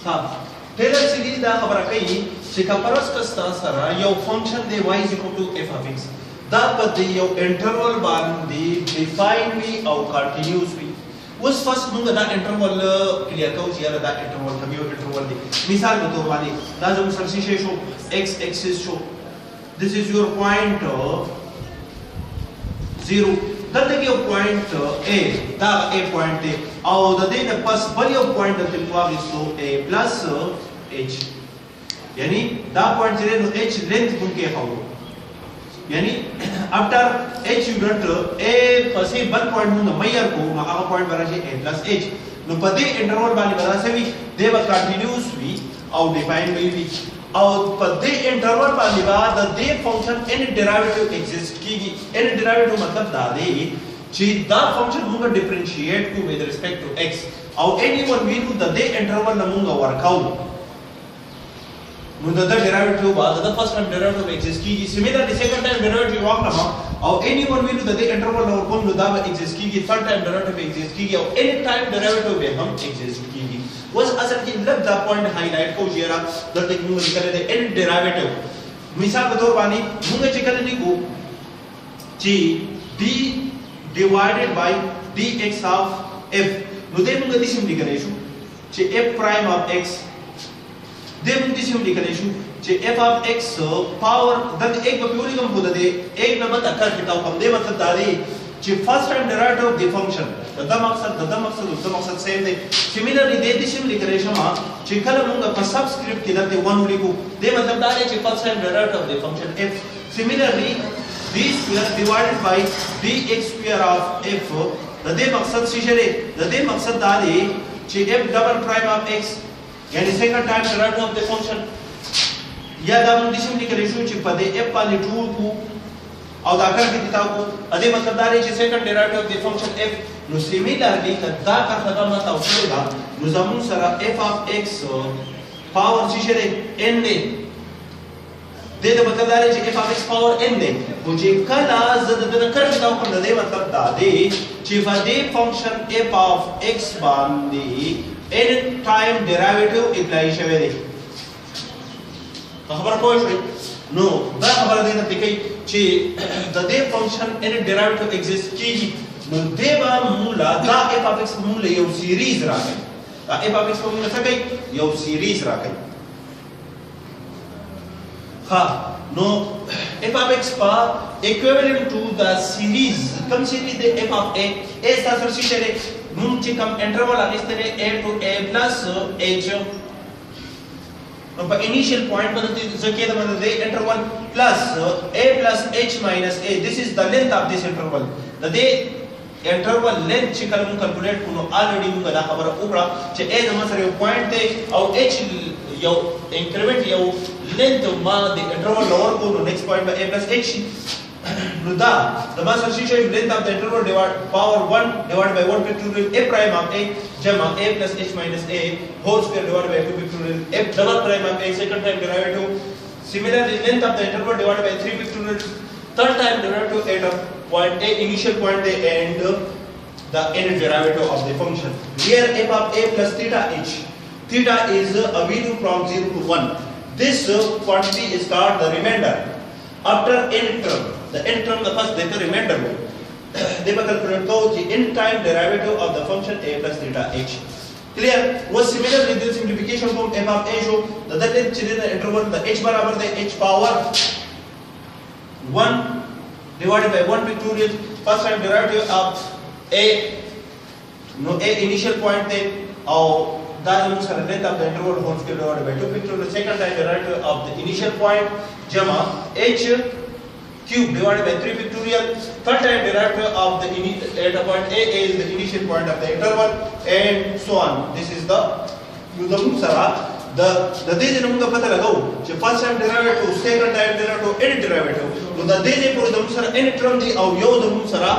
ها ټیلر سیریز دا خبره کوي چې کپرس کستا سره یو فنکشن دی y is equal to f of x دا په دې یو انټرول باندې ډیفاین وي او کنټینیوس وي. اوس فرست موږ دا انټرول کلیر کوو چې یاره دا انټرول کوم یو انټرول دی. مثال په توګه باندې دا زموږ سره شي شو x axis شو this is your point 0 دلته یو پوینټ a دا a پوینټ دی او د دې نه پس بل یو پوینټ د واغستو a plus h یعنی دا پوینټ چې نو h لینث کوم کې هاو یعنی after h unit a پسې بل پوینټ موږ مېر کو هغه پوینټ برابر a plus h نو په دې انټرول باندې برابر وي دی به کنټینیوس وي او ډیفاین وي او په دې انټرول باندې بعد د دې فنکشن ان ډیرایویټیو ایگزیسټ کیږي. ان ډیرایویټیو مطلب دا دی چې دا فنکشن موږ ډیفرنشیټ کو with respect to x او any one value د دې انټرول نه موږ ورکاو نو د ډیرایویټیو بعد د فرست ټایم ډیرایویټیو ایگزیسټ کیږي. سیمیلرلی سیکنډ ټایم ډیرایویټیو واخلم او any one value د دې انټرول نه ورکوم نو دا به ایگزیسټ کیږي. ثرډ ټایم ډیرایویټیو ایگزیسټ کیږي او any ټایم ډیرایویټیو به هم ایگزیسټ کیږي. was اصل کې لږ دا پوینټ هایلایټ کوو چې را دلته موږ لیکل دي ان ډیرایویټیو. مثال په تور باندې موږ چې کله لیکو چې d divided by dx of f نو دې موږ دې سم لیکلی شو چې f prime of x دې موږ دې سم لیکلی شو چې f of x پاور دلته 1 په پیوري کوم هوده دي 1 نه مت اکر کتاو کوم دې مطلب دا دی چې فرست ټایم ډیرایویټیو د فنکشن دا مقصد سیم دی. سیمیلرلی دې سم لیکلی شم چې کله موږ په سبسکرپټ کې دلته 1 ولیکو دې مطلب دا دی چې فرست ټایم ډیرایویټیو د فنکشن f سیمیلرلی d square divided by dx square of f د دې مقصد څه دی؟ د دې مقصد دا دی چې f double prime of x یعنی سیکنډ ټایم ډیرایویټیو د فنکشن یا دا موږ سم لیکلی شو چې په دې f باندې ټول کو او دا کار کې کتاب کو ا دې مطلب دا دی چې سیکنډ ډیرایویټیو د فنکشن f نو سیمیلرلی دا کار ختم نه تاسو دا نو زمون سره f of x پاور څه دی n دی دې مطلب دا دی چې f of x پاور n دی او چې کله زه د کار کتاب کوم دې مطلب دا دی چې په دې فنکشن f of x باندې n ټایم ډیرایویټیو اپلای شوی دی. خبر پوه شئ نو دا خبره دې ته کوي چې د دې فنکشن ان ډیرایویټیو ایگزیسټ کیږي نو دې به مولا دا f of x مولا یو سیریز راکړي دا f of x مولا څه کوي یو سیریز راکړي. ها نو f of x په equivalent to the series کوم سیریز دی f of a تاسو څه دی موږ چې کوم انټرول اخیسته دی a to a plus h نو په انیشل پوینټ باندې ځکه دا باندې انټرول plus a plus h minus a this is the length of this interval د دې انټرول لینث چې کله موږ کیلکولیټ کوو الریډي موږ دا خبره وکړه چې a د مسره یو پوینټ دی او h یو انکریمنٹ یو لینث ما د انټرول لور کو نو نیکسٹ پوینټ به a plus h نو دا د مسره شي لینث اف د انټرول ډیوایډ پاور 1 divided by 1 pictorial a prime of a جمع a plus h minus a whole square divided by 2 pictorial a double prime of a second time derivative. Similarly, length of the interval divided by 3 pictorial third time derivative at a point a initial point a and the end derivative of the function. Here f of a plus theta h. Theta is a value from 0 to 1. This quantity is called the remainder. After n term, the n term the first the remainder will. They will calculate the n time derivative of the function a plus theta h. Clear? Was similar with the simplification from f of a show the length in the interval the h barabar the h power 1 divided by 1 pictorial first time derivative of a no a initial point then or that is the length of the interval whole square divided by 2 pictorial second time derivative of the initial point gamma h cube divided by 3 pictorial third time derivative of the at a point a is the initial point of the interval and so on. This is the sara the dې نه موږ پته لګو چې first time derivative second time derivative n derivative نو د دې پورې د موږ سره n ټرم دی او یو د موږ سره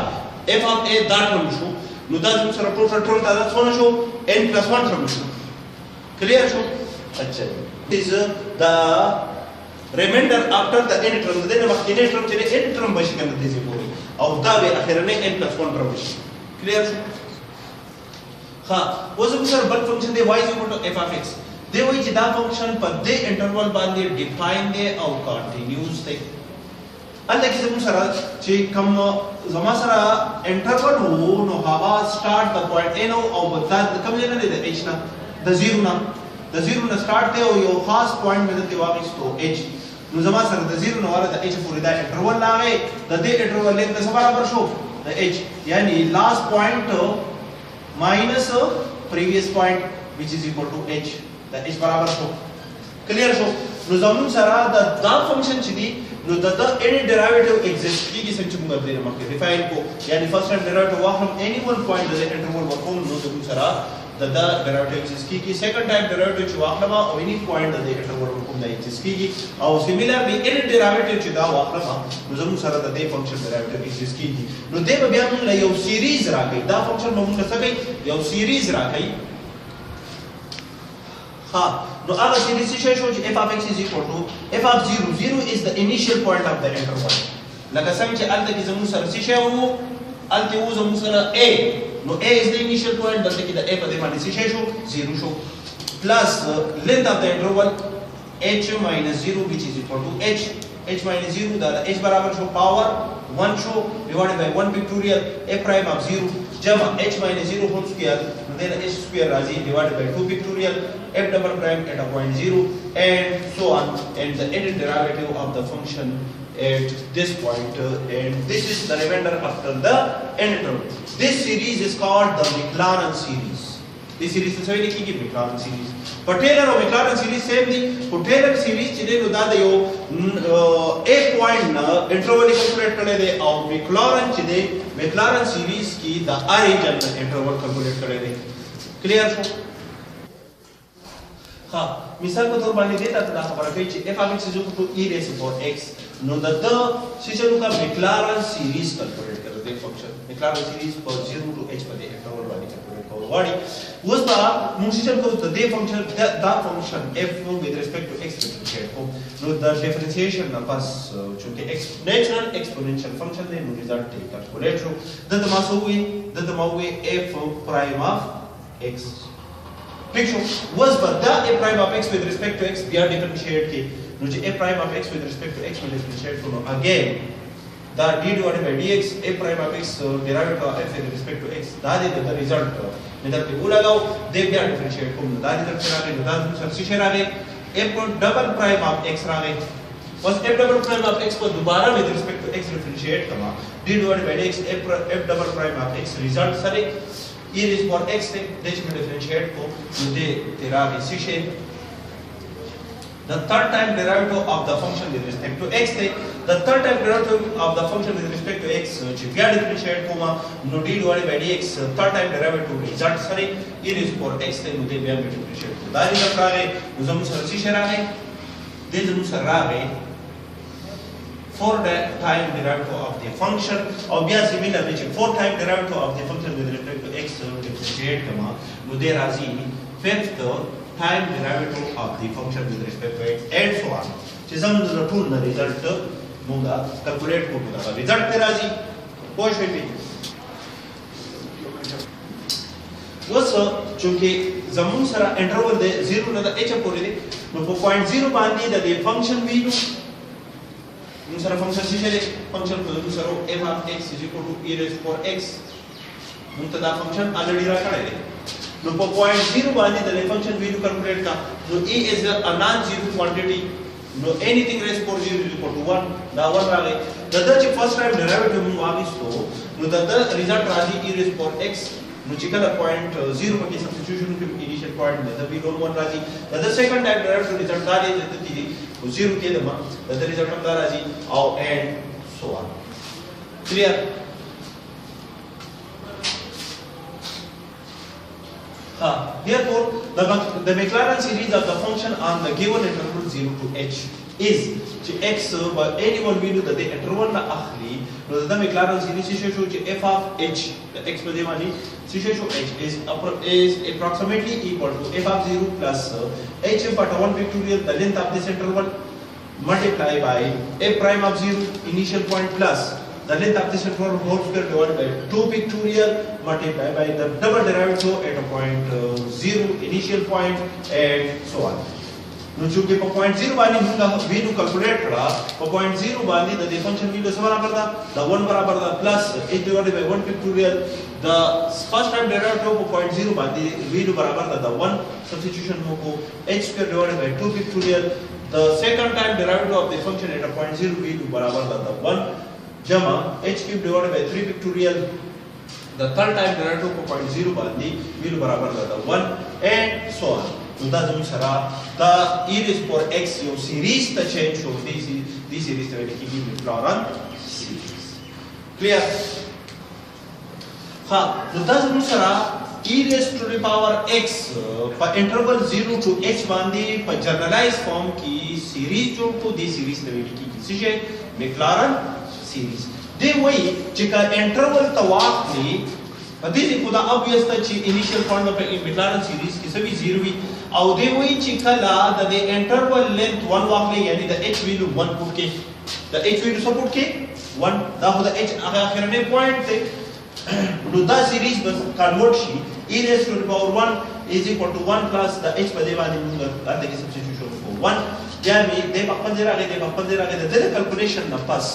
f of a دا ټرم شو نو دا موږ سره ټوټل ټرم دا څونه شو n plus 1 ټرم شو. کلیئر شو؟ اچھا is the remainder after the n term the then مخکینی term چې n term بشي کنه دې پورې او دا به اخرنه n plus 1 term بشي. کلیئر شو؟ ها اوس موږ سره بل فنکشن دی y is equal to f of x دی وایي چې دا فنکشن په دې انټرول باندې ډیفاین دی او کنټینیوس دی. هلته کې زموږ سره چې کوم زما سره انټرول وو نو هغه سٹارټ د پوینټ A نو او دا کوم ځای نه دی د H نه د زیرو نه سٹارټ دی او یو خاص پوینټ مې دلته واخیستو H. نو زما سره د زیرو نه واره د H پورې دا انټرول راغی. د دې انټرول لینث څه برابر شو د H یعنی لاست پوینټ ماینس پریویس پوینټ which is equal to H. د H برابر شو. کلیر شو. نو زموږ سره دا فنکشن چې دی نو د any derivative exist کیږي څنګه چې موږ دې مخکې ډیفاین کو یعنی فرست ټایم ډیرایویټیو واخلم any one point د انټرول ورکوم نو زموږ سره د ډیرایویټیو ایگزیست کیږي. سیکنډ ټایم ډیرایویټیو چې واخلم او any point د انټرول ورکوم دا ایگزیست کیږي او سیمیلرلی any derivative چې دا واخلم نو زموږ سره د دې فنکشن ډیرایویټیو ایگزیست کیږي. نو دې به بیا موږ یو سیریز راکړي دا فنکشن به موږ څه کوي یو سیریز راکړي. نو هغه سیریز څه شو چې f of x is equal to f of 0 0 is the initial point of the interval. لکه څنګه چې الته کې زموږ سره څه شی وو الته وو زموږ سره a نو a is the initial point دلته کې د a په دې باندې څه شی شو 0 شو plus length of the interval h minus 0 which is equal to h minus 0 دا h برابر شو power 1 شو divided by 1 pictorial a prime of 0 جمع h minus 0 whole square then h square راځي divided by 2 pictorial f double prime at a point 0 and so on and the ended derivative of the function at this point and this is the remainder after the interval. This series is called the Maclaurin series. This series is very key Maclaurin series. But Taylor or Maclaurin series same thing. For Taylor series chide no da yo a point na interval calculate kare de aur Maclaurin chide Maclaurin series ki the origin interval calculate kare de. Clear ho? ها مثال په تور باندې دیتا ته دا خبره کوي چې f of x is equal to e raised to 4x نو د سیستم کا Maclaurin series کیلکولیټ کړو د فنکشن Maclaurin series پر 0 to h په دې انټرول باندې کیلکولیټ کوو غواړي اوس دا موږ سیستم کو د دې فنکشن دا فنکشن f with respect to x ډیفرنشیټ کوو نو د ډیفرنشیشن نه پس چې ایکسپوننشل ایکسپوننشل فنکشن دی نو ریزلټ یې کیلکولیټ شو د ما وې f prime of x ٹھیک شو was but the a prime of x with respect to x بیا ډیفرنشیټ کی نو چې a prime of x with respect to x باندې ډیفرنشیټ کوو again دا d divided by dx a prime of x derivative of f with respect to x دا دې د ریزلټ مې درته ولګاو دې بیا ډیفرنشیټ کوم دا دې درته راغلی نو دا څه شي راغلی a double prime of x راغلی was f double prime of x کو دوباره with respect to x ډیفرنشیټ کما d divided by dx f double prime of x result سره e raised for x ته د چې ډیفرنشیټ کو نو دې تیراغي څه شي the third time derivative of the function with respect to x ته the third time derivative of the function with respect to x چې بیا ډیفرنشیټ کوما نو d divided by dx third time derivative result سره e raised for x ته نو دې بیا ډیفرنشیټ کو دا دې راغی نو زموږ سره څه راغی دې زموږ سره راغی fourth time derivative of the function or bia similarly fourth time derivative of the function with respect to x differentiate kama no there razi fifth time derivative of the function with respect to x and so on چې زموږ د ټول result موږ calculate کوو دا result ته راځي پوه شئ اوس چې زموږ سره انټرول د 0 نه د h پورې دی نو په پوینټ 0 باندې د فنکشن ویلو نو سره فنکشن څه دی فنکشن په نو سره f of x is equal to e raised for x موږ ته دا فنکشن الریډي راکړی دی نو په پوینټ 0 باندې د فنکشن ویلو کیلکولیټ کا نو e is a non zero quantity نو anything raised for 0 is equal to 1 دا 1 راغی دا چې فرست ټایم ډیرایویټیو موږ واغستو نو دا ریزلټ راځي e raised for x نو چې کله پوینټ 0 پکې سبستیټیوشن وکړو انیشیل پوینټ د وی ډون 1 راځي دا سیکنډ ټایم ډیرایویټیو ریزلټ دا دی چې 0 کې دما د ریزلټ هم دا راځي او and so on clear therefore the Maclaurin series of the function on the given interval 0 to h is چې x by any one value د interval نه اخلي نو د Maclaurin series څه شو چې f of h د x په دې باندې څه شو h is approximately equal to f of 0 plus h but 1 pictorial the length of this interval multiply by a prime of 0 initial point plus the length of this interval whole square divided by 2 pictorial multiplied by the double derivative at a point 0 initial point and so on. No चूंकि po point 0 बानी हमका v नु कैलकुलेट करा po point 0 बानी the function v से बराबर था the 1 बराबर था plus h divided by 1 pictorial the first time derivative po point 0 बानी v नु बराबर था the 1 substitution को h square divided by 2 pictorial the second time derivative of the function at a point 0 v नु बराबर था the 1 जमा h cube divided by 3 pictorial the third time derivative po point 0 बानी v नु बराबर था the 1 and so on. So that's the sara the e raised to power x your series the change show this series the way ki Maclaurin series clear ha so that's the sara e raised to the power x for interval 0 to h bandi for generalized form ki series jo to this series the way ki किसे Maclaurin series de वही जिका interval तवाक ni this is the obvious that initial point of Maclaurin series ki सभी 0 ही और दे वही चिकला the interval length 1 वाकले यानी the h value 1 put के the h value support के 1 दा हो the h आखिर में point थे तो दा series बस convert she e raised to the power 1 is equal to 1 plus the h बदे वाली मुंगा आते के substitution for 1 यानी दे पक्पन जरा के दे calculation ना पास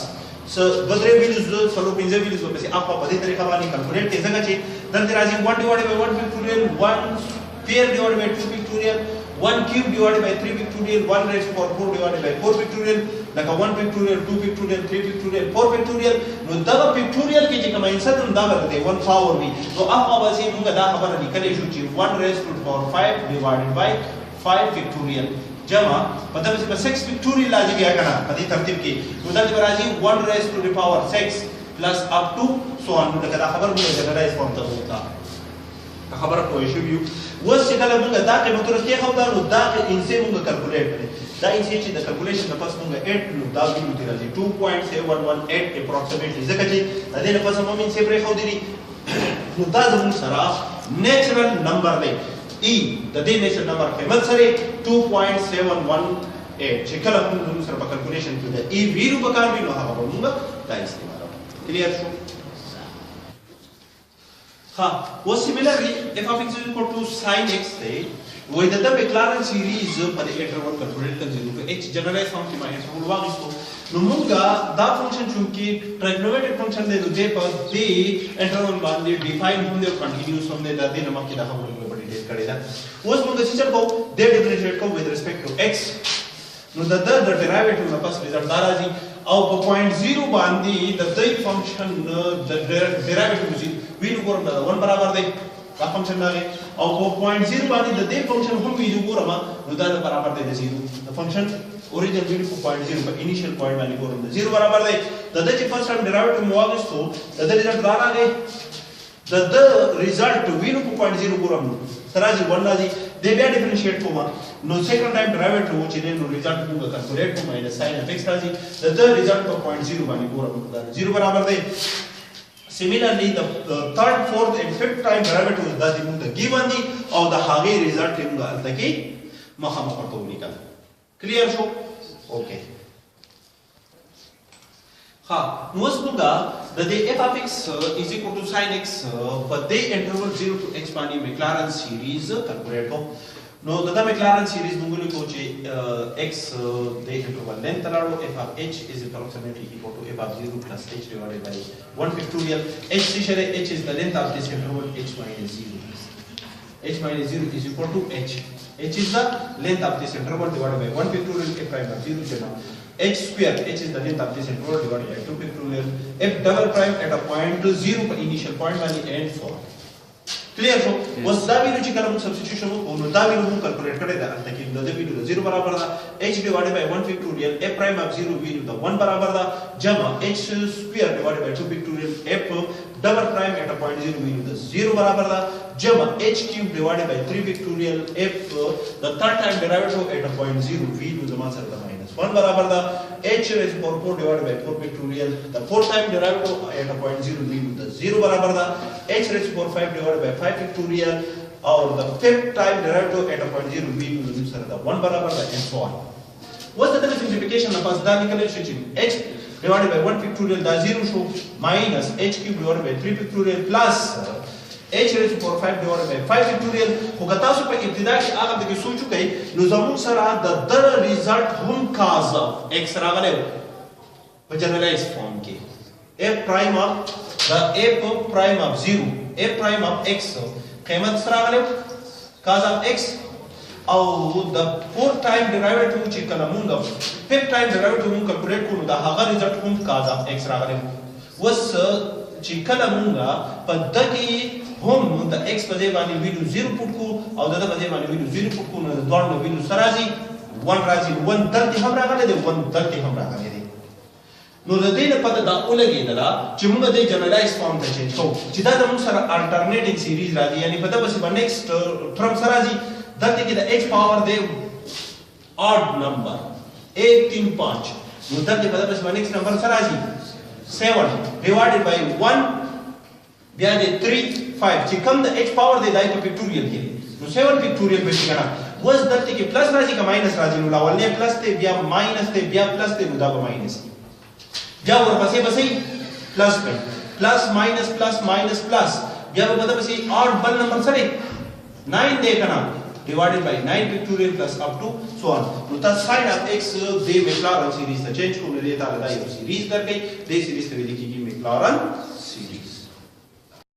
so बदरे values जो सलो पिंजे values वो पैसे आपका बदे तरीका वाली calculate कैसे कचे दल तेराजी 1 divided by 1 pictorial 1 pair divided by 2 pictorial 1 cube divided by 3 pictorial 1 raised to power 4 divided by 4 pictorial like 1 pictorial 2 pictorial 3 pictorial 4 pictorial no daga pictorial के जे कमा इंसान तुम दागा करते 1 power भी तो आप अब ऐसे मुंगा दा खबर निकले जो चीज 1 raised to power 5 divided by 5 pictorial जमा मतलब इसमें 6 pictorial आ जाएगा करना पति तरतीब की तो दाल बराजी 1 raised to the power 6 plus up to so on मुंगा दा खबर मुंगा जनरलाइज फॉर्म तक होता खबर को इशू व्यू वो सिकला मुंगा दा के मतलब क्या होता है दा के इनसे मुंगा कैलकुलेट करें दा इनसे चीज द कैलकुलेशन द पास मुंगा 8 नु दा भी मुतिरा जी 2.7118 approximately जकजे अदे न पास हम इनसे ब्रेक हो दिरी नु दा जमुन सरा नेचुरल नंबर में e the they natural number के मत सरे 2.718 जिकला मुंगा सरा कैलकुलेशन की द e वीरु बकार भी नो हा मुंगा दा इस्तेमाल क्लियर शो हाँ वो similarly f of x is equal to sin x है वो इधर तक Maclaurin series पर interval calculate कर जीरो तो h generalized form की मायने से बोलवा इसको नमुंगा दा function चूंकि trigonometric function दे दे पर दे interval मान दे define होंगे और continuous होंगे दा दे नमक की दा हम लोग बड़ी डेट करेगा वो उसमें सिस्टम को दे differentiate को with respect to x know the derivative ना पास रिजल्ट दारा जी और point 0 बांधी the function the derivative जी v नु कोरम दा 1 बराबर दे का function ना ले और point 0 बांधी the function हम v नु कोरम नु दा बराबर दे 0 the function original value for point 0 पर initial point वाली कोरम दा 0 बराबर दे the first time derivative मुआविस तो the result दारा गए the result v नु point 0 कोरम तराजी 1 लाजी they be differentiate को no second time derivative which is no result को calculate को minus sin of x लाजी the result of point 0 वाली कोरम 0 बराबर दे similarly the third fourth and fifth time derivative दा दी मुंगा given दी और the हागे result मुंगा तकी महमा पड़तो निकल clear शो okay हाँ नोस मुंगा the f of x is equal to sin x for the interval 0 to x पानी Maclaurin series calculate को no the Maclaurin series मुंगली को चे x the interval length तलाड़ो f of h is approximately equal to f of 0 plus h divided by 1 pictorial h सिशरे h is the length of this interval h minus 0 h minus 0 is equal to h is the length of this interval divided by 1 pictorial f prime of 0 जना h square h is the length of this interval divided by 2 pictorial f double prime at a point 0 पर initial point वाली and so on clear so was da value ची कलम substitution को no da value को calculate करेगा ताकि नो दे value 0 बराबर था h divided by 1 pictorial f prime of 0 value the 1 बराबर था जमा h square divided by 2 pictorial f double prime at a point 0 value the 0 बराबर था जमा h cube divided by 3 pictorial f the third time derivative at a point 0 value जमा सर था minus 1 बराबर था h raised to power 4 divided by 4 pictorial the fourth time derivative at a point 0 value the 0 बराबर था h raised to power 5 divided by 5 pictorial और the fifth time derivative at a point 0 value the sir था 1 बराबर था and so on what's the simplification of us da निकले h divided by 1 factorial دا 0 شو minus h cube divided by 3 factorial plus h raised to power 5 divided by 5 factorial خو که تاسو په ابتدا کې هغه دغه سوچ وکړئ نو زموږ سره د در ریزلټ هم cos of x راغلی په جنرالایز فارم کې f prime of the f prime of 0 f prime of x قیمت سره راغلی cos of x او د 4 time derivative چې کله مونږ 5 time derivative مونږ کیلکولیټ کوو دا هغه ریزلټ هم cos of x راغلی وس چې کله مونږ په دغه هم د x په ځای باندې ویلو 0 پټ کو او د په ځای باندې ویلو 0 پټ کو نو د دوه ویلو سره راځي 1 راځي 1 دلته هم راغلی دی 1 دلته هم راغلی دی نو د دې لپاره دا ولګیدله چې موږ د جنرالایز فارم ته چینج کوو چې دا د موږ سره الټرنیټینګ سیریز راځي یعنی په دغه باندې نیکسټ ټرم سره راځي دلته کې د h پاور دی odd number 1 3 5 نو دلته په دغه باندې نیکسټ نمبر سره راځي 7 divided by 1 بیا د 3 5 چې کوم د h پاور دی دای په فیکټوریل کې نو 7 فیکټوریل به څنګه وز دلته کې پلس راځي که ماینس راځي نو لاولنه پلس ته بیا ماینس ته بیا پلس ته نو دا به ماینس بیا ورپسې بسې پلس کړئ پلس ماینس پلس بیا به پسې اډ بل نمبر سره 9 دی کنه divided by 9 factorial plus up to so on نو تاسو sin of x د میکلارن سیریز ته چینج کوئ نو دې ته دا یو سیریز درکې دې سیریز ته ویل کېږي میکلارن